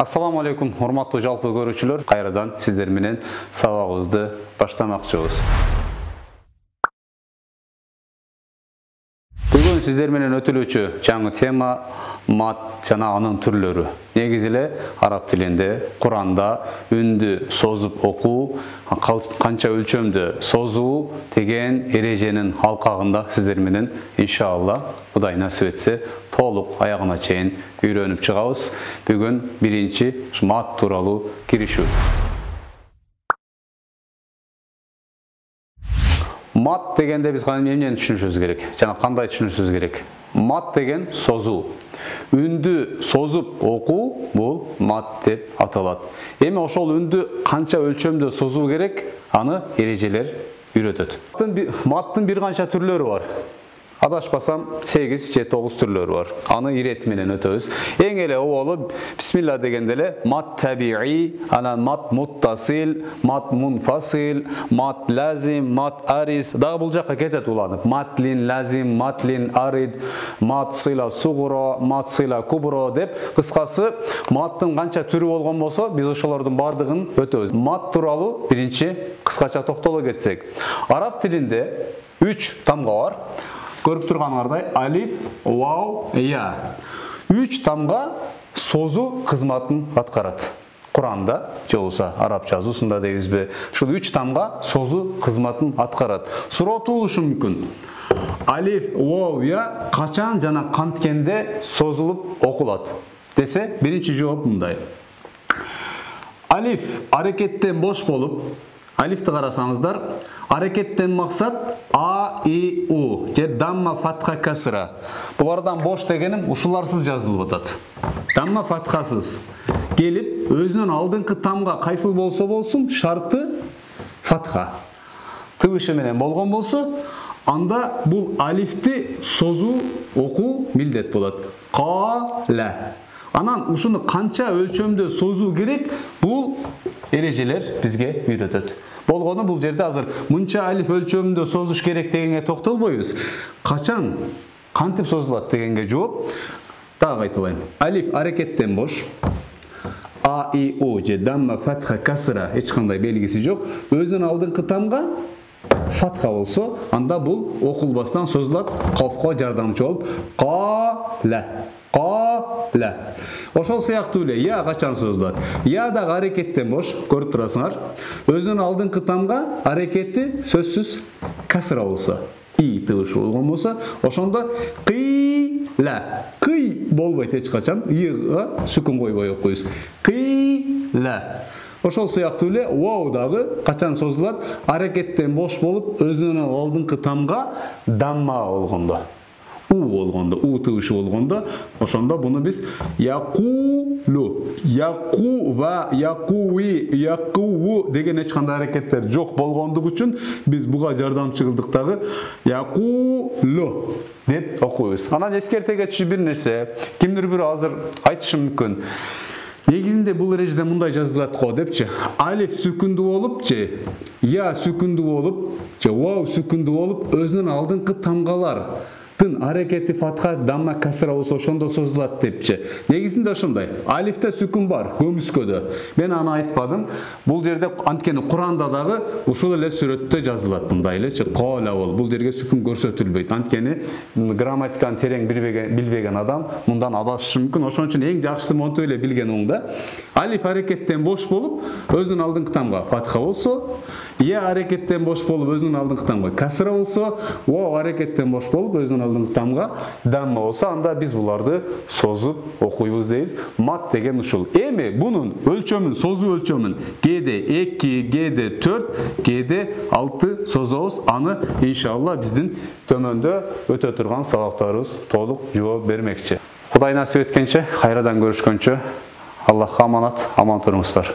Assalamu alaikum, hormatly жалпы көрүүчүлөр. Кайрадан сиздер менен сабагыбызды баштамакчыбыз. Бүгүн сиздер менен өтүлүүчү жаңы тема мат жана анын түрлөрү. Негизи эле араб тилинде Куранда үндү созуп окуу, канча өлчөмдө созуу деген эреженин алкагында сиздер менен иншалла Кудай насип этсе толук аягына чейин үйрөнүп чыгабыз. Бүгүн биринчи мат тууралуу киришүү. Мат дегенде биз эмнени түшүнүшүбүз керек? Жана кандай түшүнүшүбүз керек? Мат деген созуу. Үндү созуп окуу бул мат деп аталат. Эми ошол үндү канча өлчөмдө созуу керек? Аны эрежелер үйрөтөт. Маттын бир канча түрлөрү бар. Адашпасам 8 же 9 түрлөрү бар. Аны ирет менен өтөбүз. Эң эле оболу бисмилла дегенде эле мат табиий, анан мат муттасил, мат мунфасил, мат лазим, мат арис. Дагы бул жакка кетет уланып. Матлин лазим, матлин арид, мат сила сугуро, мат сила кубро деп кыскасы маттын канча түрү болгон болсо, биз ошолордун бардыгын өтөбүз. Мат тууралуу биринчи кыскача токтоло кетсек. Араб тилинде 3 тамга бар. Көрүп турганыңардай алиф, вау, я. 3 тамга созуу кызматын аткарат. Куранда же болбосо араб жазуусунда дейбизби? Ушул 3 тамга созуу кызматын аткарат. Суроо туулушу мүмкүн. Алиф, вау, я качан жана канткенде созулуп окулат? Десе, биринчи жооп мындай. Алиф аракеттен бош болуп, алифти карасаңыздар, аракеттен максат А, И, У же дамма фатха касра. Булардан бош дегеним ушуларсыз жазылып атат. Дамма фатхасыз келип, өзүнүн алдыңкы тамга кайсыл болсо болсун, шарты фатха. Тыбышы менен болгон болсо, анда бул алифти созуу окуу милдет болот. Кала. Анан ушуну канча өлчөмдө созуу керек, бул эрежелер бизге үйрөтөт. Болгону бул жерде азыр мынча алиф өлчөмүндө созуш керек дегенге токтолбойбуз. Качан кантип созулат дегенге жооп дагы айтылайын. Алиф аракеттен бош. А, И, У же дамма фатха касра эч кандай белгиси жок. Өзүнүн алдыңкы тамга фатха болсо, анда бул окулбастан созулат, кафка жардамчы болуп кала. Кала. Ошол сыяктуу эле я качан созулат? Я дагы аракеттен бош, көрүп турасыңар. Өзүнүн алдыңкы тамга аракети сөзсүз касра болсо, и тыбышы болгон болсо, ошондо кыйла. Кый болбойт эч качан, ыга сүкүн койбой окуйбуз. Кыйла. Ошол сыяктуу эле вау дагы качан созулат? Аракеттен бош болуп, өзүнүн алдыңкы тамга дамма болгондо. У болгондо, у тыбышы болгондо, ошондо буну биз якулу, яку ва якуи, якуу деген эч кандай аракеттер жок болгондугу үчүн биз буга жардамчы кылдык дагы якулу деп окуйбуз. Анан эскерте кетчү бир нерсе, кимдир бирөө азыр айтышы мүмкүн. Негизинде бул эрежеде мындай жазылат го депчи. Алиф сүкүндүү болуп же, я сүкүндүү болуп же, вау сүкүндүү болуп, өзүнүн алдыңкы тамгалар аракети фатха дамма касра болсо ошондо созулат депчи. Негизинде ошондой. Алифте сүкүн бар, көмүскөдө. Мен аны айтпадым. Бул жерде анткени Куранда дагы ушул эле сүрөттө жазылат мындай элечи. Кала бол. Бул жерге сүкүн көрсөтүлбөйт. Анткени грамматиканы терең билбеген адам мындан адашышы мүмкүн. Ошон үчүн эң жакшысы монтип эле билген оңда. Алиф аракеттен бош болуп, өзүнүн алдыңкы тамга фатха болсо, я аракеттен бош болуп, өзүнүн алдыңкы тамга касра болсо, вау аракеттен бош болуп, өзүнүн алдыңкы тамга дамма болсо, анда биз буларды созуп окуйбуз дейбиз. Мат деген ушул. Эми бунун өлчөмүн, созуу өлчөмүн кээде 2, кээде 4, кээде 6 созобуз. Аны иншалла биздин төмөндө өтө турган сабактарыбыз толук жооп бермекчи. Кудай насип эткенче, кайрадан көрүшкөнчө, Аллахка аманат, аман туруңуздар.